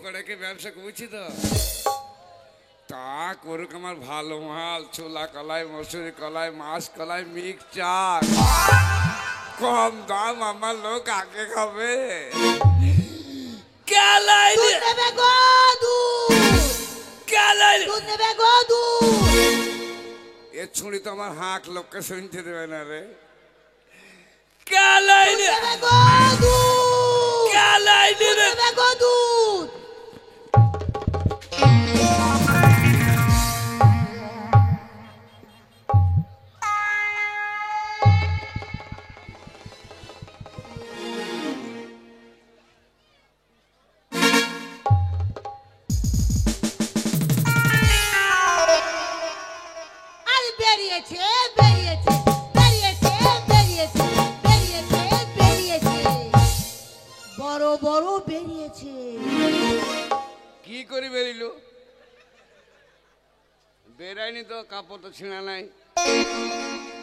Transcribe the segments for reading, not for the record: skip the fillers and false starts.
করে কি ব্যবসা করছি তো তা করুক আমার ভালো মাল ছোলা কলাই মসুরি কলাই মাছ কলাই মিক্সচার কম দাম আমার লোক আগে খাবে এ ছুরি তো আমার হাঁক লোককে শুনতে দেবে না রে কি করে বেরিলো বেরায়নি তো কাপড় তো ছিঁড়া নাই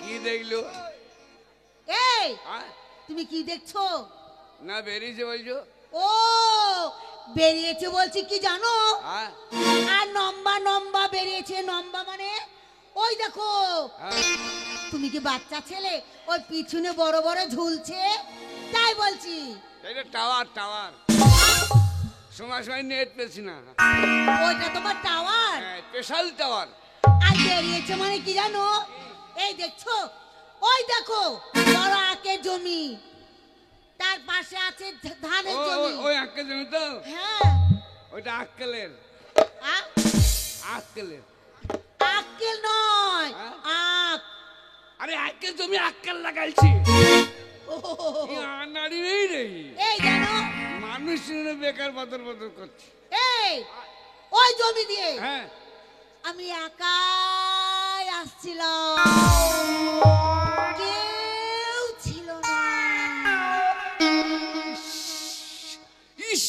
কি দেখলো এই তুমি কি দেখছো না বেরিয়েছে বলছো ও বেরিয়েছে বলছি কি জানো আর লম্বা লম্বা বেরিয়েছে লম্বা মানে ওই দেখো তুমি কি বাচ্চা ছেলে ওই পিছনে বড় বড় ঝুলছে তাই বলছি এটা টাওয়ার টাওয়ার সময় সময় নেট পেয়েছি না ওইটা তোমার টাওয়ার স্পেশাল টাওয়ার আর বেরিয়েছে মানে কি জানো এই দেখছো ওই দেখো বড় আকের জমি তার পাশে আছে ধানের জমি ওই আক্কেল জমি তো হ্যাঁ ওইটা আক্কেলের আক্কেলের আক্কেল নয় আক আরে আক্কেল জমি আক্কেল লাগাইছি নাড়ি নেই রে এই জানো মানুষ বেকার বদর বদর করছে এই ওই জমি দিয়ে হ্যাঁ আমি একাই আসছিলাম কেউ ছিল না ইস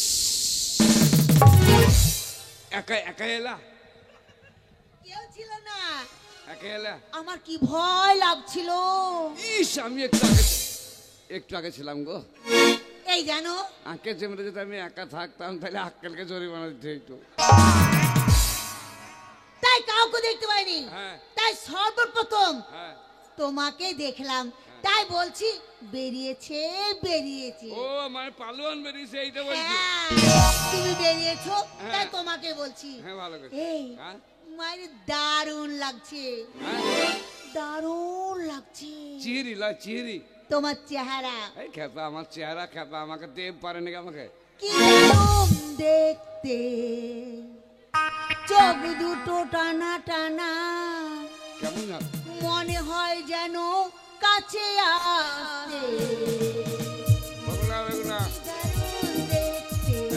একা একা এলা কেউ ছিল না একা এলা আমার কি ভয় লাগছিল ইস আমি একটু আগে ছিলাম গো এই জানো আক্কেল জমিতে যদি আমি একা থাকতাম তাহলে আক্কেলকে জরিমানা দিতে হইতো তাই কাউকে দেখতে পাইনি তাই সর্বপ্রথম তোমাকে দেখলাম তাই বলছি বেরিয়েছে বেরিয়েছে ও মানে পালোয়ান বেরিয়েছে এইটা বলছি তুমি বেরিয়েছো তাই তোমাকে বলছি হ্যাঁ ভালো করে এই মানে দারুণ লাগছে দারুণ লাগছে চিহরি লা চিহরি তোমার চেহারা এই খেপা আমার চেহারা খেপা আমাকে দেব পারে নাকি আমাকে কি দারুণ দেখতে চোখ দুটো টানা টানা কেমন না মনে হয় যেন কাছে আসছে বগলা বগলা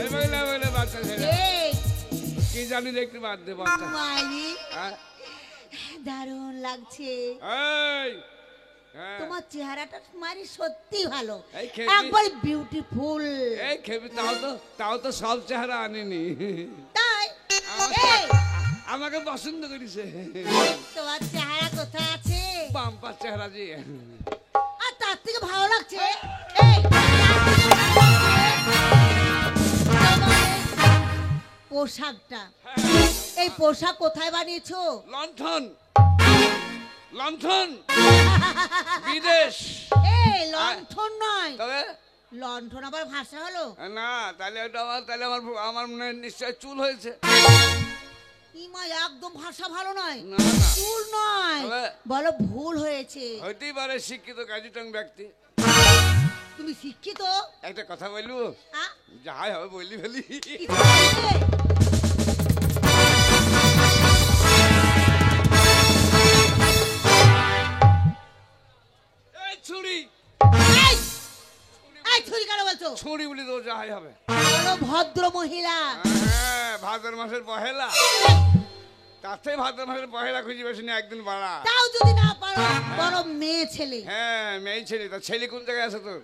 এই বগলা বগলা বাচ্চা ছেলে কি জানি দেখতে বাদ দে বাচ্চা মালিক দারুণ লাগছে এই তোমার চেহারাটা মারি সত্যি ভালো এই একবার বিউটিফুল এই খেপি তাও তো সব চেহারা আনিনি তাই আমাকে পছন্দ করেছে তোমার চেহারা কোথায় আছে বাম্পার চেহারা জি আর তার থেকে ভালো লাগছে পোশাকটা এই পোশাক কোথায় বানিয়েছো লণ্ঠন লণ্ঠন বিদেশ এই লণ্ঠন নয় তবে লণ্ঠন আবার ভাষা হলো না তাহলে ওটা আমার মনে হয় নিশ্চয় চুল হয়েছে ইমা একদম ভাষা ভালো নয় না না চুল নয় বলো ভুল হয়েছে হইতেই পারে শিক্ষিত কাজীটং ব্যক্তি তুমি শিক্ষিত একটা কথা বলবো যাই হবে বললি ফেলি ছুরি ছুরি কেন বলছো ছুরি বলি তো যাই হবে ভদ্র মহিলা ভাদ্র মাসের পহেলা তাতে ভাদ্র মাসের পহেলা খুঁজে বেশি না একদিন বাড়া তাও যদি না পারো বড় মেয়ে ছেলে হ্যাঁ মেয়ে ছেলে তা ছেলে কোন জায়গায় আছে তোর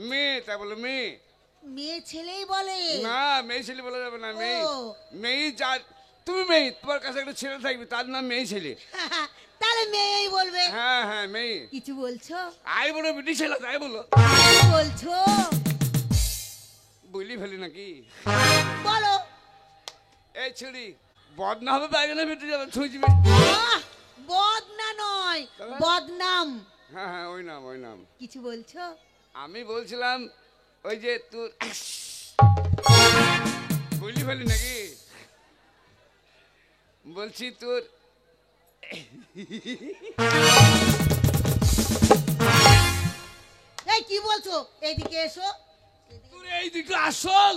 মেয়ে তা বলো মেয়ে মেয়ে ছেলেই বলে না মেয়ে ছেলে বলা যাবে না মেয়ে মেয়ে যা তুমি মেয়ে তোমার কাছে একটা ছেলে থাকবে তার নাম মেয়ে ছেলে তাহলে মেয়েই বলবে হ্যাঁ হ্যাঁ মেয়ে কিছু বলছো আই বলো বিটি ছেলে তাই বলো বলছো বুঝলি ফেলি নাকি? বলো। এই ছুরি বদনা হবে বাইরে বেটে যাবে ছুঁচবে। বদনা নয়, বদনাম। হ্যাঁ হ্যাঁ, ওই নাম ওই নাম। কিছু বলছো? আমি বলছিলাম ওই যে তোর বুঝলি ফেলি নাকি? বলছি তোর এই কি বলছো? এইদিকে এসো। তোর এই দুটো আসল।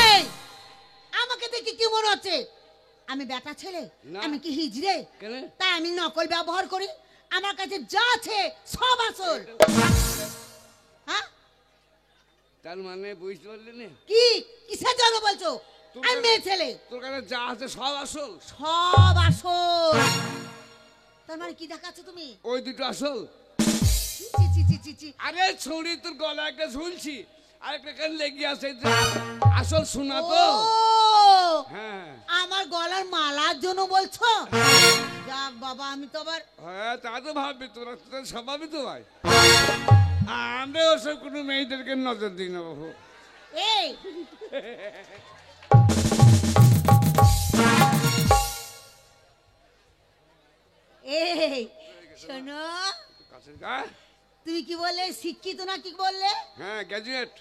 এই, আমাকে দেখে কি মনে হচ্ছে আমি বেটা ছেলে? না। আমি কি হিজড়ে? কেন? তাই আমি নকল ব্যবহার করি? আমার কাছে যা আছে সব আসল। হ্যাঁ, তার মানে বুঝতে পারলি না? কি কিসের জন্য বলছো? আমি মেয়ে ছেলে, তোর কাছে যা আছে সব আসল। সব আসল। তার মানে কি দেখাচ্ছ তুমি? ওই দুটো আসল। ছি, ছি, ছি, ছি, ছি, ছি। আরে ছড়ি তোর গলা একটা ঝুলছি আর একটা কেন লেগে আছে যে আসল শোনা তো। ও, হ্যাঁ আমার গলার মালার জন্য বলছো? যাক বাবা, আমি তো আবার হ্যাঁ, তা তো ভাববি, তোরা তো স্বভাবই তো ভাই। আমরা ওসব কোনো মেয়েদেরকে নজর দিই না বাবু। এই এই শোনো, কাছের গা? তুমি কি বললে? শিক্ষিত না কি বললে? হ্যাঁ, গ্র্যাজুয়েট।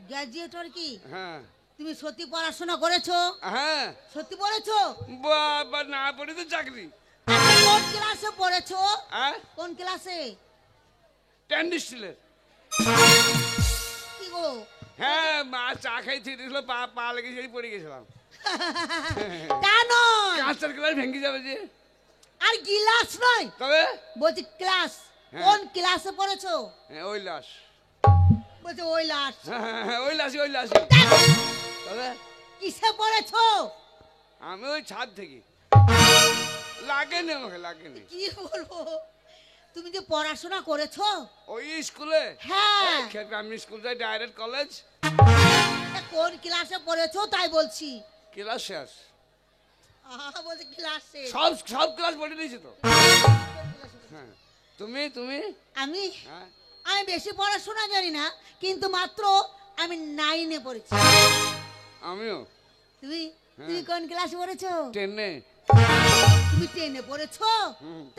গ্র্যাজুয়েটর কি? হ্যাঁ তুমি সত্যি পড়াশোনা করেছো? হ্যাঁ, সত্যি পড়েছো? বাবা না পড়ে তো চাকরি। আচ্ছা, কোন ক্লাসে পড়েছো? হ্যাঁ, কোন ক্লাসে? 10 ডিস্টিলের। কি গো? হ্যাঁ, মা চা খাই ছিটিয়েছিল, পা পা লেগে সেই পড়ে গেছিলাম। তা নয়, কাঁচের গ্লাস ভেঙে যাবে যে। আর গিলাস নয়, তবে বলছি ক্লাস। হ্যাঁ। কোন ক্লাসে পড়েছো? হ্যাঁ, ওই লাশ। বলছে ওই লাস। হ্যাঁ, ওই লাশি ওই লাশি। তবে কিসে পড়েছো? আমি ওই ছাদ থেকে লাগেনি, আমাকে লাগেনি। কি বলবো, তুমি যে পড়াশোনা করেছো? ওই স্কুলে। হ্যাঁ, আমি স্কুল যাই, ডাইরেক্ট কলেজ। তা কোন ক্লাসে পড়েছো তাই বলছি। ক্লাস শেষ। বলছে ক্লাসে। সব সব ক্লাস পড়ে নিয়েছি তো। হ্যাঁ, তুমি তুমি আমি হ্যাঁ, আমি বেশি পড়াশোনা জানি না, কিন্তু মাত্র আমি 9-এ পড়েছি। আমিও তুমি হ্যাঁ। তুমি কোন ক্লাসে পড়েছো? 10-এ। তুমি 10-এ পড়েছো?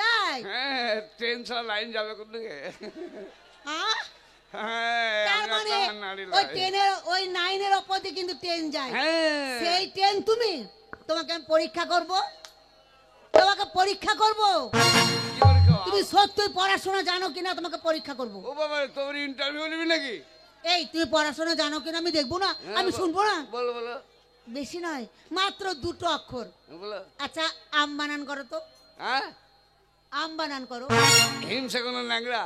তাই? হ্যাঁ, ট্রেন ছাড়া লাইন যাবে কোন দিকে? হ্যাঁ? হ্যাঁ, তার আমি মানে একটা নারী ওই লাইন। 10-এর ওই 9-এর ওপর দিয়ে কিন্তু ট্রেন যায়। হ্যাঁ, সেই ট্রেন তুমি, তোমাকে আমি পরীক্ষা করব, তোমাকে পরীক্ষা করব। কি করে খাওয়া? তুমি সত্যি পড়াশোনা জানো কিনা তোমাকে পরীক্ষা করব। ও বাবা, তোর ইন্টারভিউ নিবি নাকি? এই তুমি পড়াশোনা জানো কিনা আমি দেখবো না? হ্যাঁ, আমি শুনবো না? বলো বলো বেশি নয়, মাত্র 2টো অক্ষর। বলো। আচ্ছা, আম বানান করো তো। হ্যাঁ, আম বানান করো। হিংসা কোনো ল্যাংড়া।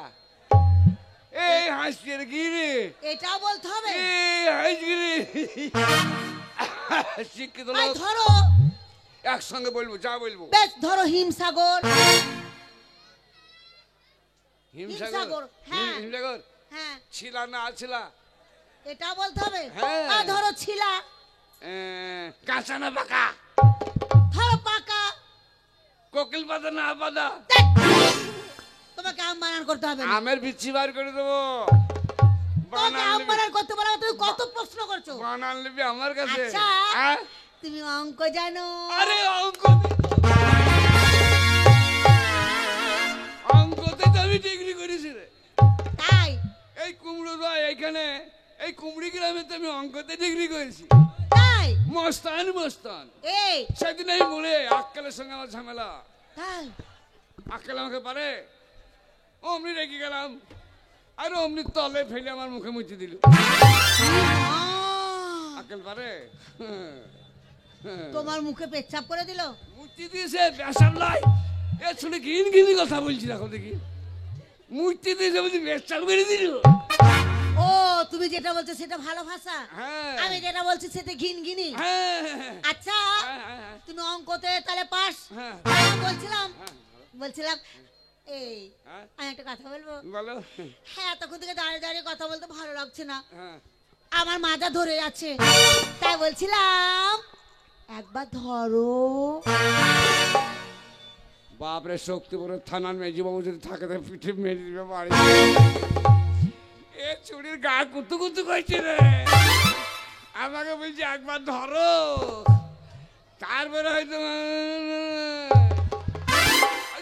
এই হাসছি রে, কি রে? এটাও বলতে হবে? এই হাসছি রে। শিক্ষিত এই লোক ধরো, একসঙ্গে বলবো, যা বলবো। বেশ ধরো হিমসাগর। হিমসাগর। হিমসাগর, হ্যাঁ। হিমসাগর হ্যাঁ, ছিলা না ছিলা? এটাও বলতে হবে? হ্যাঁ। আর ধরো ছিলা। কাঁচা না পাকা? ধরো পাকা। কোকিল পাতা না পাতা? দেখ, তোমাকে আম বানান করতে হবে না। আমের বিচ্ছি বার করে দেবো। তোমাকে আম বানান করতে পারো? তুমি কত প্রশ্ন করছো? বানান লিবি আমার কাছে? আচ্ছা, হ্যাঁ? তুমি অঙ্ক জানো? আরে অঙ্কতে তো আমি ডিগ্রি করেছি রে। তাই? এই কুমড়ো রয় এখানে, এই কুমড়ি গ্রামে তো আমি অঙ্কতে ডিগ্রি করেছি। তাই? মস্তান মস্তান। এই সেদিন আমি বলে আক্কেলের সঙ্গে আমার ঝামেলা। তাই? আক্কেল আমাকে পারে, অমনি রেগে গেলাম আর অমনি তলে ফেলে আমার মুখে মুছে দিল। আক্কেল পারে? তোমার মুখে পেচ্ছাপ করে দিল? মুচি দিয়েছে বেসাব লাই। এ শুনে ঘিন ঘিনি কথা বলছি, দেখো দেখি। মুচি দিয়েছে বলছি বেসাব করে দিল। ও, তুমি যেটা বলছো সেটা ভালো ভাষা, হ্যাঁ আমি যেটা বলছি সেটা ঘিন ঘিনি। হ্যাঁ আচ্ছা, হ্যাঁ তুমি অঙ্কতে তাহলে পাস। হ্যাঁ। আমি বলছিলাম এই, হ্যাঁ। আমি একটা কথা বলবো? বলো। হ্যাঁ, তখন থেকে দাঁড়িয়ে দাঁড়িয়ে কথা বলতে ভালো লাগছে না, হ্যাঁ, আমার মাজা ধরে যাচ্ছে, তাই বলছিলাম একবার ধরো। বাপরে শক্তিপুরের থানার মেজিবাবু যদি থাকে তো পিঠে মেরে দিবে বাড়ি। এ চুরির গা কুতু কুতু করছে রে, আমাকে বলছি একবার ধরো, তারপরে হয়তো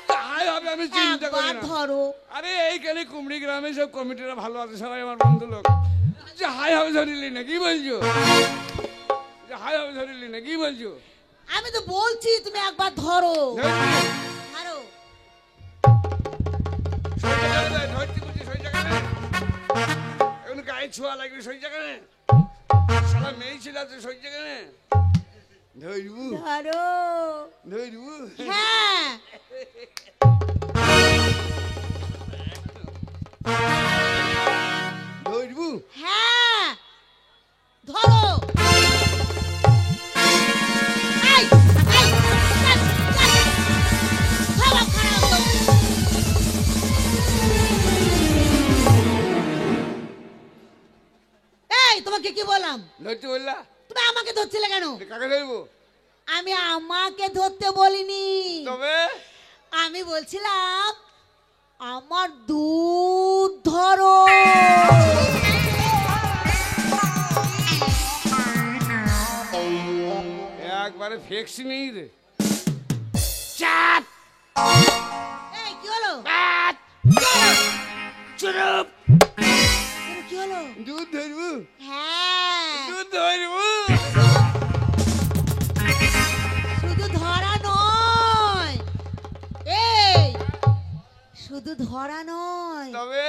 যাই হবে আমি চিন্তা করি একবার না। ধরো। আরে এইখানে কুমড়ি গ্রামে সব কমিটিরা ভালো আছে, সবাই আমার বন্ধু লোক। যাই হবে ধরিলি না, কি বলছো? যাই হবে ধরিলি না, কি বলছো? আমি তো বলছি তুমি একবার ধরো। ধরবি? ধরো। সই জায়গায় দে, ধরতে বলছি সই জায়গায় দে। এখন গায়ে ছোঁয়া লাগবে সই জায়গায় নে। শালা মেয়ে ছিল আছে সই জায়গায় নে। ধরবু ধরো। ধরবু হ্যাঁ ধরবু হ্যাঁ ধরো। এই, এই, এই, এই, ধরো, খারাপ তো। এই তোমাকে কি বললাম? ধরতে বললা? তুমি আমাকে ধরছিলে কেন? কাকে ধরবো? আমি আমাকে ধরতে বলিনি, তবে আমি বলছিলাম আমার দুধ ধরো। একবারে ফেক্সি নেই রে। চাপ এই কি হলো? চুপ। কি হলো? দুধ ধরবু? হ্যাঁ দুধ ধরবু? শুধু ধরা নয়, এই শুধু ধরা নয়, তবে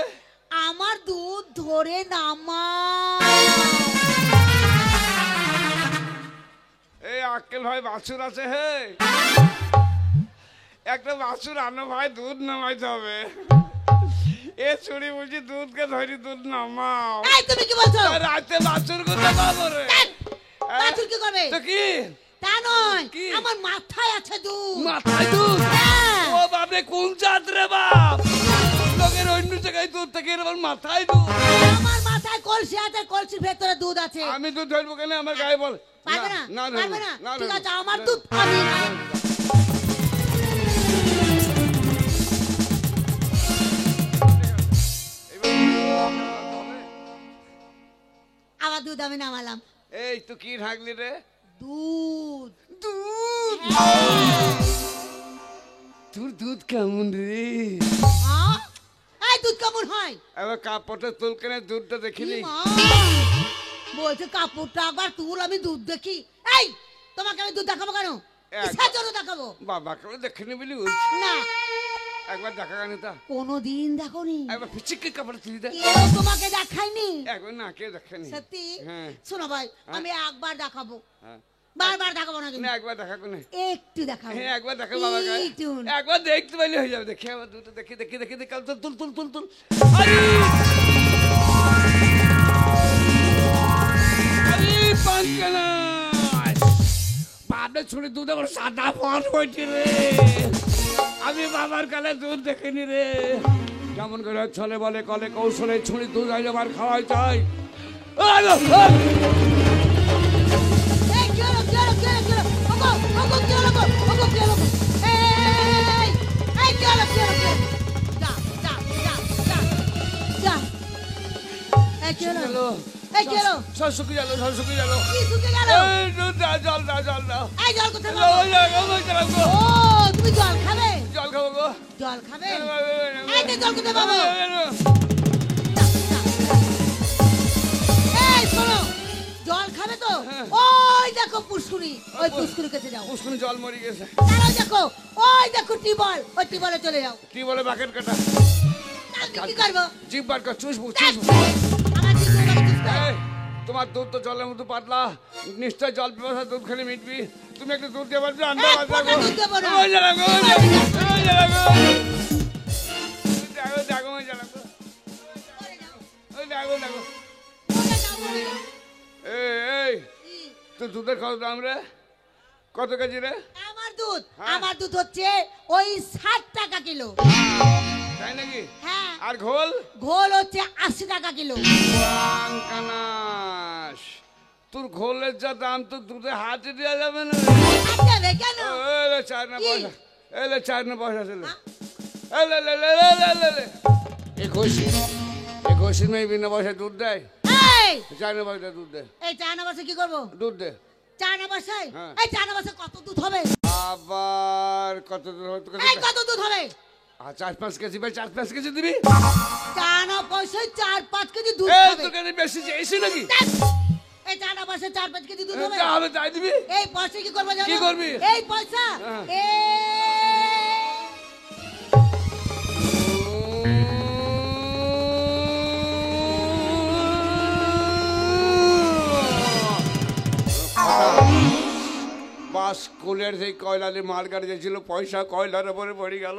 আমার দুধ ধরে নামা। এই আক্কেল ভাই বাছুর আছে হে, একটা বাছুর আনো ভাই, দুধ নামাইতে হবে। এ চুরি বুঝি দুধকে ধরি, দুধ নামাও। এই তুমি কি বলছো? রাতে বাছুর কোথায় পাবো রে? বাছুর কি করবে? তো কি তা নয়, কি? আমার মাথায় আছে দুধ। মাথায় দুধ? হ্যাঁ। ও বাপরে, কোন জাত রে বাপ? লোকের অন্য জায়গায় দুধ থাকে, এর আবার মাথায় দুধ? আমার মাথায় কলসি আছে, কলসির ভেতরে দুধ আছে। আমি দুধ ধরবো কেন? আমার গায়ে বল। পারবে না? না ধরবো, পারবে না? না ঠিক ধরবো। আছে, আমার দুধ আমি আমার দুধ আমি নামালাম। এই তো কি থাকলি রে? দুধ। দুধ? হ্যাঁ। তোর দুধ কেমন রে? হ্যাঁ? এই দুধ কেমন হয়? এবার কাপড়টা তুল কেনে, দুধটা দেখিলি? ই মা, বলছে কাপড়টা একবার তুল, আমি দুধ দেখি। এই তোমাকে আমি দুধ দেখাবো কেন? কিসের জন্য দেখাবো? বাবাকে দেখিনি বলি বলছি। না, একবার দেখা কেন তা? কোনোদিন দেখোনি? একবার ফিচিকে কাপড় তুলি দে। কেউ তোমাকে দেখায়নি? একবার না, কেউ দেখেনি। সত্যি? হ্যাঁ। শোনো ভাই, আমি একবার দেখাবো, হ্যাঁ। বারবার দেখাবো না না, কিন্তু। একবার দেখা কোনে? একটু দেখাবো। হ্যাঁ, একবার দেখা বাবাকে। একটু। একবার দেখতে পাইলে হয়ে যাবে। দেখি আবার দুটো দেখি দেখি দেখি দেখি তুল তুল তুল তুল তুল। আরে আরে পাঙ্কানা, বাপরে ছুরি দুধ আমার সাদা ফল হয়েছে রে। আমি বাবার কালে দুধ দেখিনি রে। কেমন করে ছলে বলে কলে কৌশলে ছুরি দুধ আইলে আমার খাওয়াই চাই। এই কি হলো, কি হলো, কি হলো, কি হলো? ওগো, ওগো, কি হলো গো? ওগো, কি হলো গো? এই কি হলো, কি হলো, কি হলো? যা, যা, যা, যা, যা। এই কি হলো? এই কি হলো? সব শুকিয়ে গেল, সব শুকিয়ে গেল। কি শুকে গেল? এই দুধ দাও, জল দাও, জল দাও। এই জল কোথায় জল পাবো? দাও, জল দাও, ও, তুমি জল খাবে? জল খাবো গো। জল খাবে? এই যে জল কোথায় পাবো? এই শোনো, জল খাবে তো? হ্যাঁ। ওই দেখো পুষ্কুনি, ওই পুষ্কুনি কাছে যাও। পুষ্কুনি জল মরে গেছে। তারাও দেখো, ওই দেখো টিবল, ওই টিবলে চলে যাও। কি বলে বাকেট কাটা? আমি কি করবো? জিভ বার কর, চুষবো, ধ্যাৎ, চুষবো। আমার কি করে চুষতে হয়? এই, তোমার দুধ তো জলের মতো পাতলা, নিশ্চয় জল পিপাসা দুধ খেলে মিটবি। তুমি একটু দুধ দিয়ে পারবে? আন্ডা এক বাজা ফোঁটা দুধ দেবো না। ওই জ্বালাগো, ওই জ্বালাগো, ওই জ্বালাগো। দেখো, দেখো, ওই জ্বালাগো। ওই দেখো, দেখো। বলে যাও, বলে যাও। এই, কি? তোর দুধের কত দাম রে? কত কেজি রে? আমার দুধ হচ্ছে ওই 60 টাকা কিলো। তাই নাকি? হ্যাঁ, আর ঘোল? ঘোল হচ্ছে 80 টাকা কিলো। কানাস, তোর ঘোলের যা দাম, তো দুধে হাতে দেওয়া যাবে না। আর দেবে কেন? চার না কি? পয়সা, এলে 4 না পয়সা ছিল হ্যাঁ? এলে 21 में बिना पयसा दूध দেয় এই 4 না পয়সা দুধ দে এই চা না বসে কি করবো? দুধ দে চা না বসাই? হ্যাঁ। এই চা না বসে কত দুধ হবে? আবার কত দূর হতে এই কত দুধ হবে? 4-5 কেজি ভাই 4-5 কেজি দিবি চা না পয়সায় 4-5 কেজি দুধ এই হবে। তো কেন বেশি চাইছি নাকি এই চা না পয়সায় 4-5 কেজি দুধ হবে। তাহলে তাই দিবি এই পয়সা কি করবো জানো? কি করবি? এই পয়সা হ্যাঁ। বাস কুলের সেই কয়লালি মাল গাড়ি ছিল পয়সা কয়লার উপরে পড়ে গেল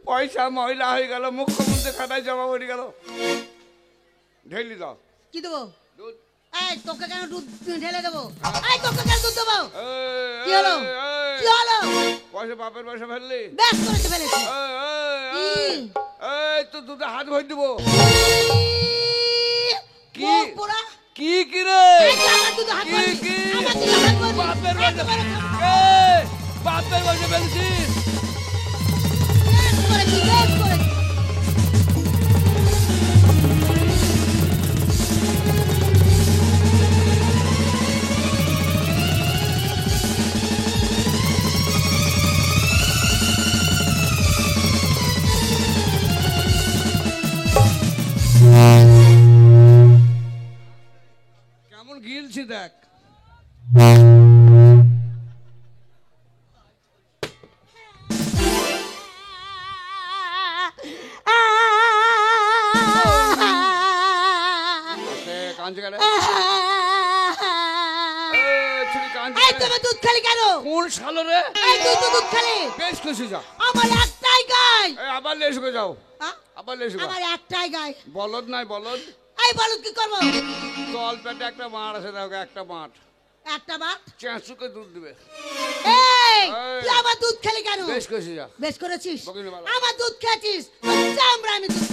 পয়সা ময়লা হয়ে গেল মুখ্যমন্ত্রী খাতায় জমা পড়ে গেল ঢেলি দাও কি দেবো? দুধ এই তোকে কেন দুধ ঢেলে দেবো? এই তোকে কেন দুধ দেবো? এই, কি হলো? এই, কি হলো? পয়সা বাপের পয়সা ফেললি বেশ করেছে ফেলেছি। এই তো দুধে হাত ভরে দেবো কি? মুখ পোড়া। কি কি রে এই তো আমার দুধে হাত কি ভরবি। কি আমার দুধে হাত ভরবি। বাপের একেবারে পয়সা বাপের পয়সা ফেলছিস বেশ করেছি, বেশ করেছি। কেমন গিলছি দেখ কাঁদছে কেন ছুরি কাঁদছে এই তুমি দুধ খালি কেন? কোন শালো রে এই তুই তো দুধ খালি। বেশ খুশি যা আমার একটাই গাই। আবার লেসুকে যাও হ্যাঁ? আবার লেসুকে আমার একটাই গাই। বলদ নাই বলদ এই বলদ কি করবো? তল পেটে একটা মাঠ আছে দেখো একটা মাঠ একটা বাট। চেঁচুকে দুধ দিবে এই এই। তুই আমার দুধ খালি কেন? বেশ খুশি যা বেশ করেছিস। বকিনি বাবা। আমার দুধ খেয়েছিস তোর চামড়া আমি দুধ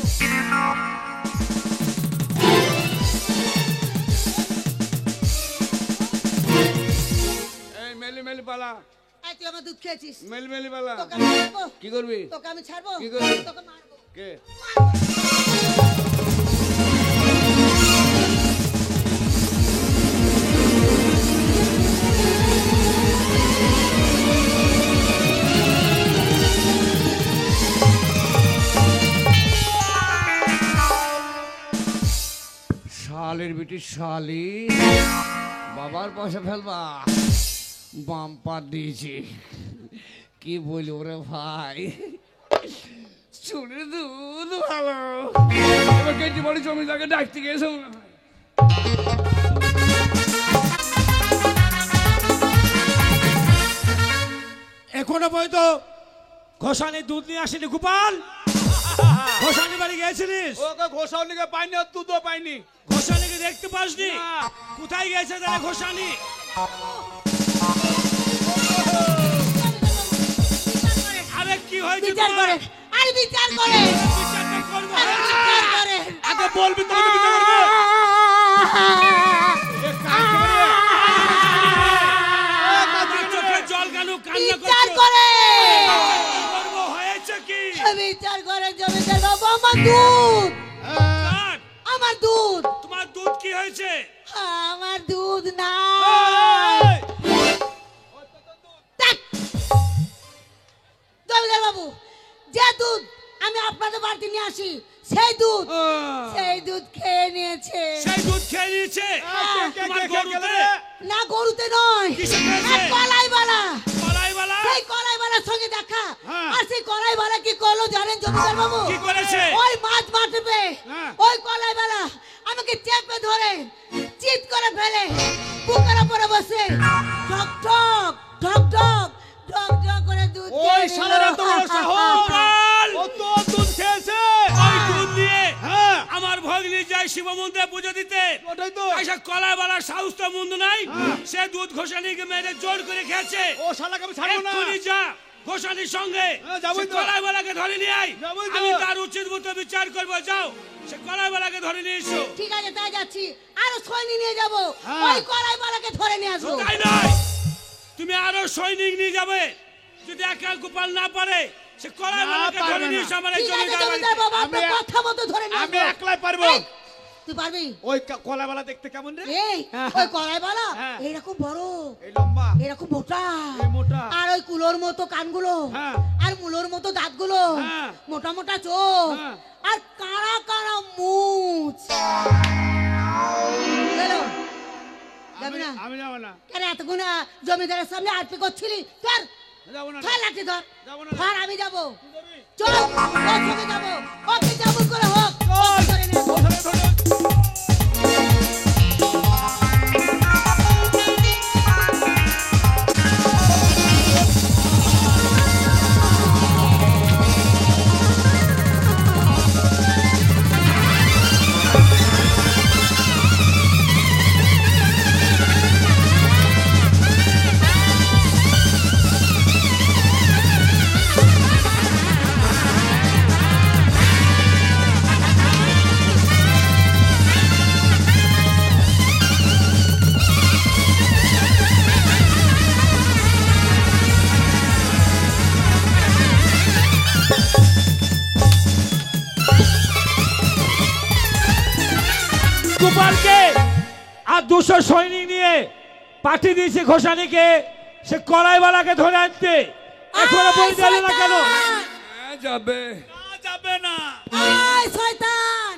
এই মেলি মেলি পালা এই তুই আমার দুধ খেয়েছিস। মেলি মেলি পালা তোকে আমি ছাড়বো। কি করবি তোকে আমি ছাড়বো। কি করবি? তোকে মারবো। কে শালের বিটি শালি বাবার পয়সা ফেলবা বাম পা দিয়েছি কি বলি ওরে ভাই চুরির দুধ ভালো এবার কেজি বড়ি জমিদারকে ডাকতে গিয়েছে মনে হয়। এখনো পর্যন্ত ঘোষানি দুধ নিয়ে আসেনি গোপাল ঘোষানি বাড়ি গেছিলিস ওকে ঘোষালিকে পাইনি আর দুধও পাইনি ঘোষানিকে দেখতে পাসনি না। কোথায় গেছে তাহলে ঘোষানি আরে কি হয়েছে বিচার তোমার? করে। আরে বিচার করে। বিচারটা করবো আরে বিচার করে। আগে বলবি তোকে বিচার করবো এ কাজ করে তোমার চোখে জল কেন কান্না বিচার করছো করে। করবো হয়েছে কি বিচার করে জমিদার বাবু আমার দুধ। কার? আমার দুধ। তোমার দুধ কি হয়েছে আমার দুধ না। এই! জমিদার বাবু যে দুধ আমি আপনাদের বাড়িতে নিয়ে আসি সেই দুধ খেয়ে নিয়েছে। সেই দুধ খেয়ে নিয়েছে তোমার গরুতে না গরুতে নয় কিসে খেয়েছে? এক কলাইওয়ালা। কলাইওয়ালা সেই কলাইওয়ালার সঙ্গে দেখা। হ্যাঁ। আর সেই কলাইওয়ালা কি করলো জানেন জমিদার বাবু? কি করেছে? ওই মাছ মাঠবে হ্যাঁ। ওই কলাইওয়ালা আমাকে চেপে ধরে চিৎ করে ফেলে বুকের উপরে বসে ঠক ঠক ঠক ঠক ঠক ঠক করে দুধ ওই খেয়ে নিল। শালার এত বড় সাহস গোপাল! ও তো দুধ খেয়েছে ওই দুধ দিয়ে হ্যাঁ আমার ভগ্নি যায় শিব মন্দিরে পুজো দিতে ওটাই তো আইসা কলাইওয়ালার সাহস তো মন্দ নাই সে দুধ ঘোষানিকে মেরে জোর করে খেয়েছে ও শালাকে আমি ছাড়বো না এক্ষুনি যা ঘোষানির সঙ্গে হ্যাঁ, যাবোই সে তো। কলাইওয়ালাকে ধরে নিয়ে আয় যাবোই তো। আমি তার উচিত মতো বিচার করবো যাও সে কলাইওয়ালাকে ধরে নিয়ে এসো ঠিক আছে তাই যাচ্ছি আরো সৈনিক নিয়ে যাবো হ্যাঁ। ওই কলাইওয়ালাকে ধরে নিয়ে আসবো। তাই নয় তুমি আরো সৈনিক নিয়ে যাবে যদি একা গোপাল না পারে সে কলাই বালাকে পারবে ধরে না। নিয়ে এসে আমার এই ঠিক আছে জমিদার জমিদার বাড়িতে। বাবু আপনার আমি- কথা মতো ধরে নিয়ে আমি আসবো। একলাই পারবো। এই, তুই পারবি? ওই কলাবালা দেখতে কেমন রে? এই হ্যাঁ। ওই কলাইবালা হ্যাঁ। এইরকম বড়, এই লম্বা, এরকম মোটা, এই মোটা। আর ওই কুলোর মতো কানগুলো, হ্যাঁ। আর মুলোর মতো দাঁতগুলো, হ্যাঁ। মোটা মোটা চোখ, হ্যাঁ। আর কাঁড়া কাঁড়া মুছ। গেলো? যাবি না? আমি যাবো না, কেন এতক্ষণ জমিদারের সামনে আরপি করছিলি? ধর যাবো না, ধর লাঠি ধর, যাবো না। ধর আমি যাবো। তুই যাবি? চল ওর সঙ্গে যাবো, ওকে যেমন করে হোক ওকে ধরে নে। ধরে, ধরে। গোপালকে আর 200 সৈনিক নিয়ে পাঠিয়ে দিয়েছে ঘোষানিকে সে কলাইবালাকে ধরে আনতে। এখনো বই দিল না কেন? হ্যাঁ, যাবে না, যাবে না, আয় শয়তান,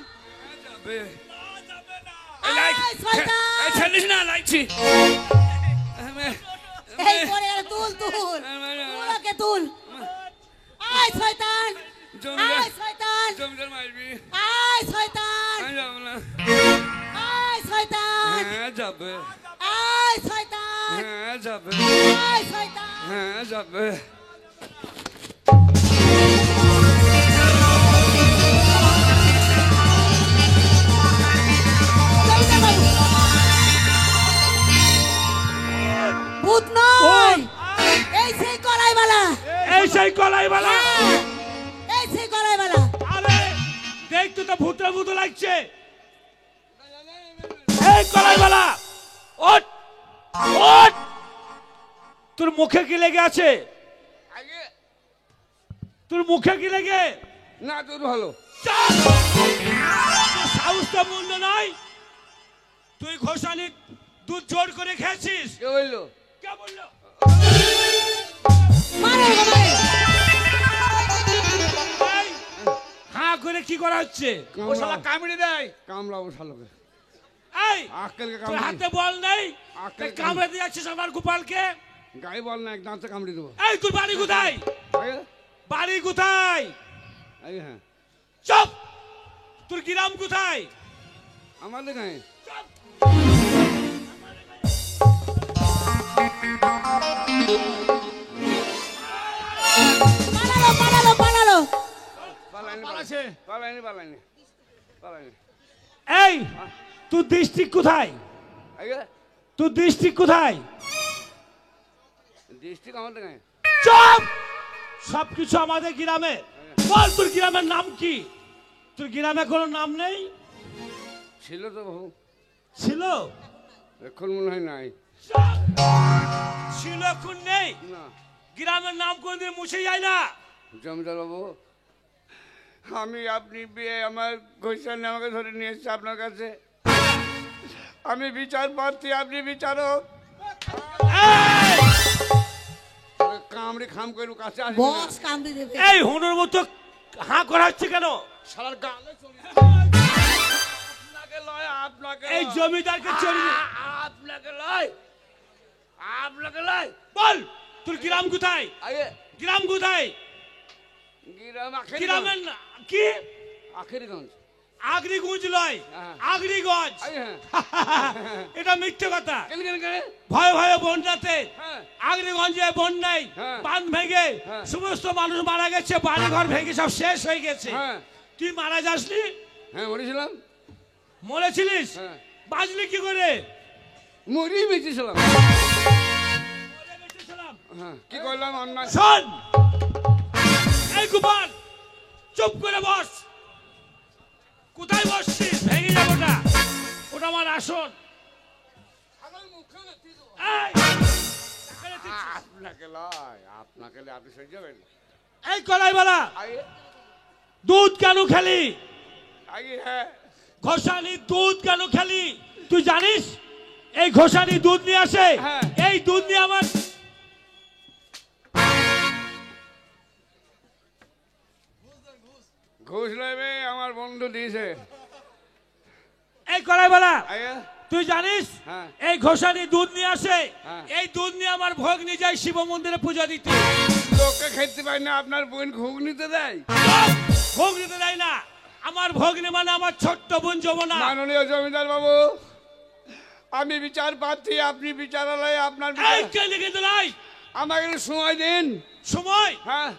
যাবে না, যাবে না। আয় শয়তান। এই ছাড়িস না, লাগছি এই পরে আর তুল তুল, ওকে তুল। আয় শয়তান, আয় শয়তান, জমিদার মারবি, আয় শয়তান, আমি যাবো না। আয় শয়তান, হ্যাঁ, যাবে আয় শয়তান, হ্যাঁ, যাবে আয় শয়তান। হ্যাঁ, যাবে ভূত নয়, এই সেই কলাইবালা, এই সেই কলাইবালা। হ্যাঁ, এই সেই কলাইবালা। আরে দেখ তো তো ভূতের মতো লাগছে। এই কলাইবালা ওঠ, ওঠ। তোর মুখে কি লেগে আছে? আগে তোর মুখে কি লেগে? না, তোর ভালো চাপ! তোর সাহসটা মন্দ নয়। তুই ঘোষানি দুধ জোর করে খেয়েছিস। কে বললো? কে বললো? মারো ওকে, মারো। এই, হাঁ করে কি করা হচ্ছে? ও শালা কামড়ে দেয়। কামড়াবো শালোকে, এই আক্কেলকে তোর কামড়ি, হাতে বল নেই, আক্কেল তাই কামড়ে দিয়ে যাচ্ছিস আমার গোপালকে। গায়ে বল না, এক দাঁতে কামড়ি দেবো। এই তোর বাড়ি কোথায়? আগে বাড়ি কোথায়? আগে হ্যাঁ, চুপ! তোর গ্রাম কোথায়? আমাদের গায়ে চুপ! পালালো, পালালো, পালালো। পালাইনি, পালাছে। পালাইনি, পালাইনি, পালাইনি। এই তোর ডিস্ট্রিক্ট কোথায়? আগে তোর ডিস্ট্রিক্ট কোথায়? ডিস্ট্রিক্ট আমাদের গায়ে। চুপ! সবকিছু আমাদের গ্রামে। বল তোর গ্রামের নাম কি? তোর গ্রামে কোনো নাম নেই? ছিল তো বহু, ছিল? এখন মনে হয় নাই। চুপ! ছিল এখন নেই? না, গ্রামের নাম কোনদিন মুছে যায় না। জমিদার বাবু, আমি আপনি বিয়ে আমার ঘোষণে আমাকে ধরে নিয়ে এসছে আপনার কাছে। আমি বিচার প্রার্থী, আপনি বিচারক। এই! কামড়ি খাম করে কাছে আসবি না। বস কামড়ে দেবে। এই হনুর মতো হাঁ করা হচ্ছে কেন? শালার গালে চলে আপনাকে লয়, আপনাকে এই লয়। জমিদারকে চড়ি আপনাকে লয়, আপনাকে লয়। বল তোর গ্রাম কোথায়? আগে গ্রাম কোথায়? গ্রাম গ্রামের কি? আখেরিগঞ্জ। আগরিগঞ্জ লয়, হ্যাঁ। আগরিগঞ্জ। আগে হ্যাঁ, এটা মিথ্যে কথা। কেন কেন কেন? ভয়ে ভয়ে বন্যাতে হ্যাঁ, আগরিগঞ্জে বন্যায় হ্যাঁ। বাঁধ ভেঙে হ্যাঁ। সমস্ত মানুষ মারা গেছে, বাড়ি ঘর ভেঙে সব শেষ হয়ে গেছে। হ্যাঁ, তুই মারা যাসনি? হ্যাঁ মরেছিলাম। মরেছিলিস? হ্যাঁ, বাঁচলি কি করে? মরি বেঁচেছিলাম। মরে বেঁচেছিলাম। হ্যাঁ, কি করলাম অন্যায়? শোন, এই গোপাল চুপ করে বস। কোথায় বসছিস? ভেঙে যাবো না, ওটা আমার আসন। এই, এখানে আপনাকে লয়, আপনাকে লয়, আপনি সহ্য যাবেন। এই কলাইওয়ালা, আগে দুধ কেন খেলি? আগে হ্যাঁ, ঘোষানি দুধ কেন খেলি তুই জানিস? এই ঘোষানি দুধ নিয়ে আসে, হ্যাঁ। এই দুধ নিয়ে আমার ঘুষ নেবে আমার বন্ধু দিয়েছে। এই কলাইওয়ালা, আগে তুই জানিস হ্যাঁ। এই ঘোষানি দুধ নিয়ে আসে, হ্যাঁ। এই দুধ নিয়ে আমার ভোগ নিয়ে যায় শিব মন্দিরে পূজা দিতে। লোকে খেতে পায় না, আপনার বোন ঘুগ নিতে দেয়। ভোগ নিতে দেয় না, আমার ভোগ নিয়ে মানে আমার ছোট্ট বোন যমুনা। মাননীয় জমিদার বাবু, আমি বিচার প্রার্থী, আপনি বিচারালয়ে আপনার এই কেন কিন্তু নাই আমাকে একটু সময় দিন। সময়? হ্যাঁ,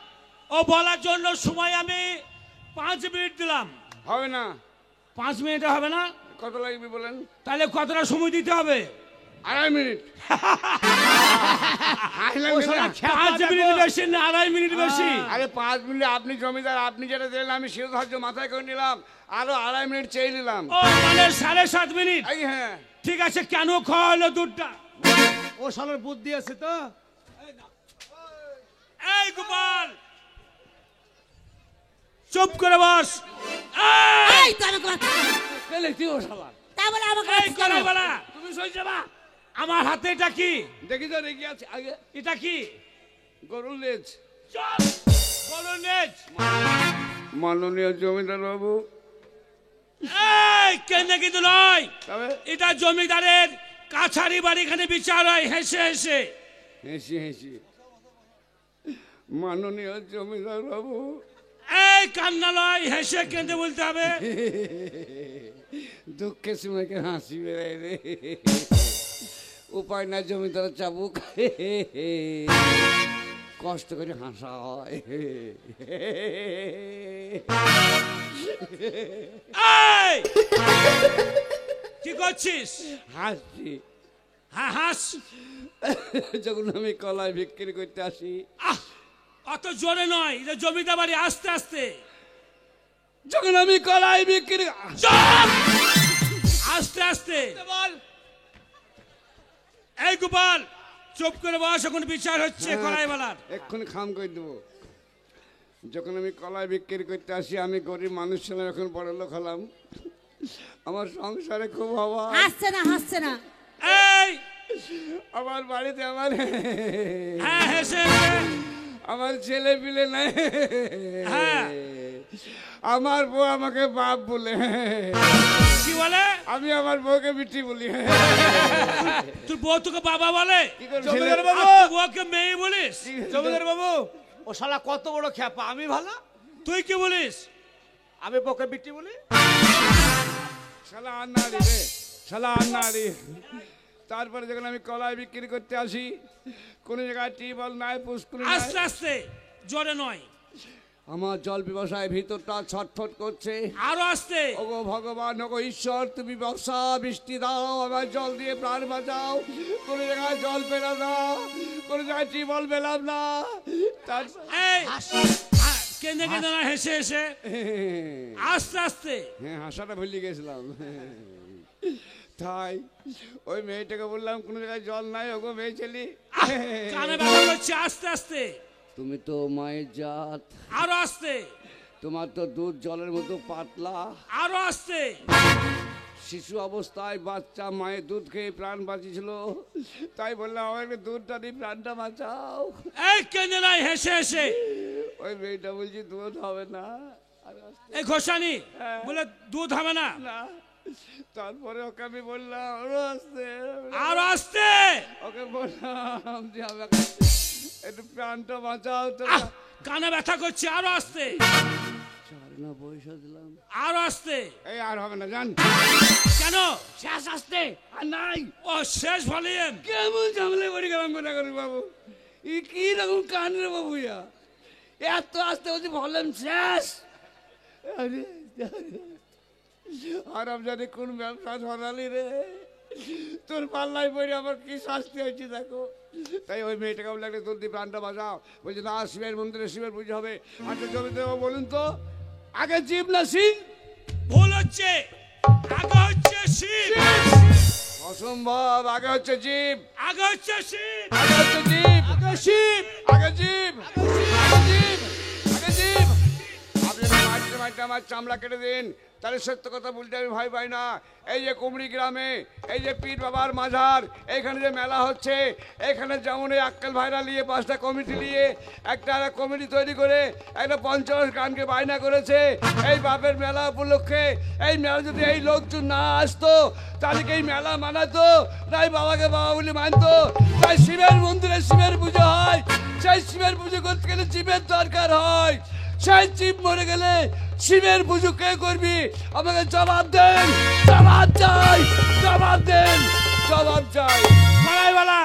ও বলার জন্য সময় আমি 5 মিনিট দিলাম। হবে না। 5 মিনিটে হবে না? কত লাগবে বলেন? তাহলে কতটা সময় দিতে হবে? 2.5 মিনিট। হাসলেন কেন? 5 মিনিট বেশি না 2.5 মিনিট বেশি? আরে 5 মিনিট, আপনি জমিদার, আপনি যেটা দিলেন আমি শিরোধার্য মাথায় করে নিলাম, আরো 2.5 মিনিট চেয়ে নিলাম। ও মানে 7.5 মিনিট। এই হ্যাঁ, ঠিক আছে, কেন খাওয়া হলো দুধটা? ও শালার বুদ্ধি আছে তো। এই গোপাল, চুপ করে বস। এই তো আমাকে বাচ্চা কেন? পেলে তুই ও শালা। তা বলে আমাকে এই বাচ্চা কেন? কলাইওয়ালা, তুমি সহ্য যাবা? আমার হাতে এটা কি? দেখি তো রেগে আছে। আগে এটা কি? গরুর লেজ। চল, বলো নেজ। মাননীয় জমিদার বাবু, এই কেন কিন্তু নয়, তবে এটা জমিদারের কাছারি বাড়ি, এখানে বিচার হয় হেসে হেসে। হেসি হেসি। মাননীয় জমিদার বাবু, এই কান্না নয়, হেসে কেঁদে বলতে হবে। দুঃখের সময় কেন হাসি বেড়ায় রে? উপায় নাই, জমিদার চাবুক, কষ্ট করে হাসা হয়। এই কি করছিস? হাসছি। হ্যাঁ হাস। যখন আমি কলাই বিক্রি করতে আসি, আহ, অত জোরে নয়, এটা জমিদার বাড়ি, আস্তে আস্তে। যখন আমি কলাই বিক্রি, চুপ! আস্তে আস্তে বল। এই গোপাল, চুপ করে বস, এখন বিচার হচ্ছে কলাইওয়ালার। এক্ষুনি খাম করে দেবো। যখন আমি কলাই বিক্রি করতে আসি, আমি গরিব মানুষ ছিলাম, এখন বড় লোক হলাম। আমার সংসারে খুব অভাব। হাসছে না, হাসছে না। এই আমার বাড়িতে আমার হ্যাঁ হেসে হেসে। আমার ছেলে পিলে নাই। হ্যাঁ। আমার বউ আমাকে বাপ বলে, কি বলে? আমি আমার বউকে বিটি বলি। তোর বউ তোকে বাবা বলে? কি করে জমিদার ছেলে- বাবু, আর তুই বউকে মেয়ে বলিস? জমিদার বাবু, ও শালা কত বড় খ্যাপা। আমি ভালো, তুই কি বলিস? আমি বকে বিটি বলি। শালা আন্নাড়ি রে, শালা আন্নাড়ি। তারপরে যখন আমি কলাই বিক্রি করতে আসি, কোন জায়গায় টিউবওয়েল নাই, পুষ্করি নাই, আস্তে আস্তে, জোরে নয়। আমার জল ব্যবসায় ভিতরটা ছটফট করছে। আরো আস্তে। ওগো ভগবান, ওগো ঈশ্বর, তুমি বর্ষা বৃষ্টি দাও, আমার জল দিয়ে প্রাণ বাঁচাও। কোন জায়গায় জল পেলাম না, কোন জায়গায় টিউবওয়েল পেলাম না। এই কেঁদে কেঁদে না, হেসে হেসে, আস্তে আস্তে। হ্যাঁ, হাসাটা ভুলে গেছিলাম। তাই ওই মেয়েটাকে বললাম, কোন জায়গায় জল নাই, ওগো মেয়ে ছেলে, কানে ব্যথা করছে, আস্তে আস্তে। তুমি তো মায়ের জাত, আরো আস্তে, তোমার তো দুধ জলের মতো পাতলা। আরো আস্তে। শিশু অবস্থায় বাচ্চা মায়ের দুধ খেয়ে প্রাণ বাঁচিয়েছিল, তাই বললাম আমাকে দুধটা দিয়ে প্রাণটা বাঁচাও। এই কেঁদে নাই, হেসে হেসে। ওই মেয়েটা বলছি দুধ হবে না। আর আস্তে- এই ঘোষানি বলে দুধ হবে না। না, তারপরে ওকে আমি বললাম আরো আস্তে, আরো আস্তে। ওকে বললাম যে আমাকে একটু প্রাণটা বাঁচাও। তো আহ, কানে ব্যথা করছে, আরো আস্তে, 4 না পয়সা দিলাম। আরো আস্তে। এই আর হবে না, জান কেন? শেষ আসতে আর নাই। ও শেষ ভলিউম। কেমন ঝামেলা পড়ে গেলাম গোটা করি বাবু, ই কি রকম কান রে বাবু, এত আসতে বলছি ভলেন শেষ। আরে আর আমি জানি কোন ব্যবসা ধরালি রে, তোর পাল্লাই পড়ে আমার কি শাস্তি হয়েছে দেখো। তাই ওই মেয়েটাকে বলে একটা তুলতি প্রাণটা বাঁচাও। বলছে না, শিবের মন্দিরে শিবের পুজো হবে। আচ্ছা জমিতে বলুন তো, আগে জীব না শিব? ভুল হচ্ছে, আগে হচ্ছে শিব। অসম্ভব। আগে হচ্ছে জীব, আগে হচ্ছে শিব, আগে হচ্ছে জীব, আগে শিব, আগে জীব, আগে জীব, আগে জীব। আপনি মারতে মারতে আমার চামড়া কেটে দিন, তাহলে সত্য কথা বলতে আমি ভয় পাই না। এই যে কুমড়ি গ্রামে এই যে পীর বাবার মাজার, এখানে যে মেলা হচ্ছে, এখানে যেমন এই আক্কেল ভাইরা নিয়ে 5টা কমিটি নিয়ে একটা কমিটি তৈরি করে একটা পঞ্চরস গানকে বায়না করেছে এই বাপের মেলা উপলক্ষে। এই মেলা যদি এই লোকজন না আসতো তাহলে কি এই মেলা মানাতো? তাই বাবাকে বাবা বলে মানতো। তাই শিবের মন্দিরে শিবের পুজো হয়, সেই শিবের পুজো করতে গেলে জীবের দরকার হয়। সেই জীব মরে গেলে শিবের পুজো কে করবি? আমাকে জবাব দেন, জবাব চাই, জবাব দেন, জবাব চাই। কলাইওয়ালা,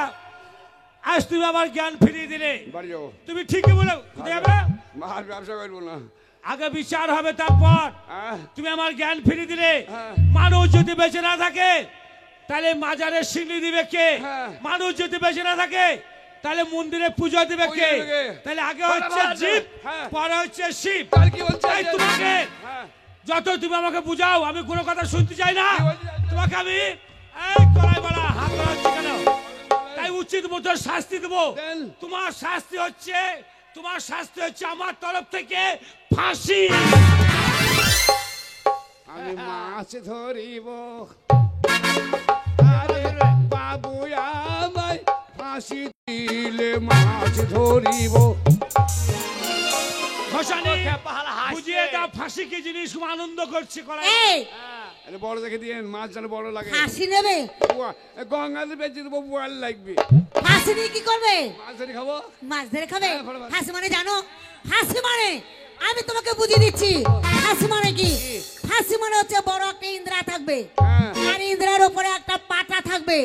আজ তুমি আমার জ্ঞান ফিরিয়ে দিলে। বাড়ি যাবো, তুমি ঠিকই বলে কোথায় যাবে? মার ব্যবসা করবো না। আগে বিচার হবে, তারপর হ্যাঁ, তুমি আমার জ্ঞান ফিরিয়ে দিলে। হ্যাঁ। মানুষ যদি বেঁচে না থাকে তাহলে মাজারে সিঁড়ি দিবে কে? হ্যাঁ। মানুষ যদি বেঁচে না থাকে তাহলে মন্দিরে পুজো দিবে কে? পুজো দিবে কে? তাহলে আগে হচ্ছে জীব, হ্যাঁ। পরে হচ্ছে শিব। তার কি বলছে? তাই তোমাকে হ্যাঁ, যত তুমি আমাকে বুঝাও আমি কোনো কথা শুনতে চাই না। কি বলছে? তোমাকে আমি এই কলাইওয়ালা হাত ধরাচ্ছি কেন? তাই উচিত মতো শাস্তি দেবো। দেন। তোমার শাস্তি হচ্ছে আমার তরফ থেকে ফাঁসি। আমি মাছ ধরিব, আরে বাবু আমায় ফাঁসি দিলে মাছ ধরিব। ঘোষানি খেপাহারা হাসছে। বুঝিয়ে দাও ফাঁসি কি জিনিস, খুব আনন্দ করছি কলাই। এই আরে বড় দেখে দিয়ে মাছ যেন বড় লাগে। ফাঁসি নেবে? গঙ্গাতে বেঁচে দেবো, বোয়াল লাগবে। ফাঁসি নিয়ে কি করবে? মাছ ধরে খাবো। মাছ ধরে খাবে? হ্যাঁ, ভালো, ভালো। ফাঁসি মানে জানো? ফাঁসি মানে আমি তোমাকে বুঝিয়ে দিচ্ছি। ফাঁসি মানে কি? ফাঁসি মানে হচ্ছে বড় একটা ইন্দ্রা থাকবে, হ্যাঁ। আর ইন্দ্রার উপরে একটা পাটা থাকবে।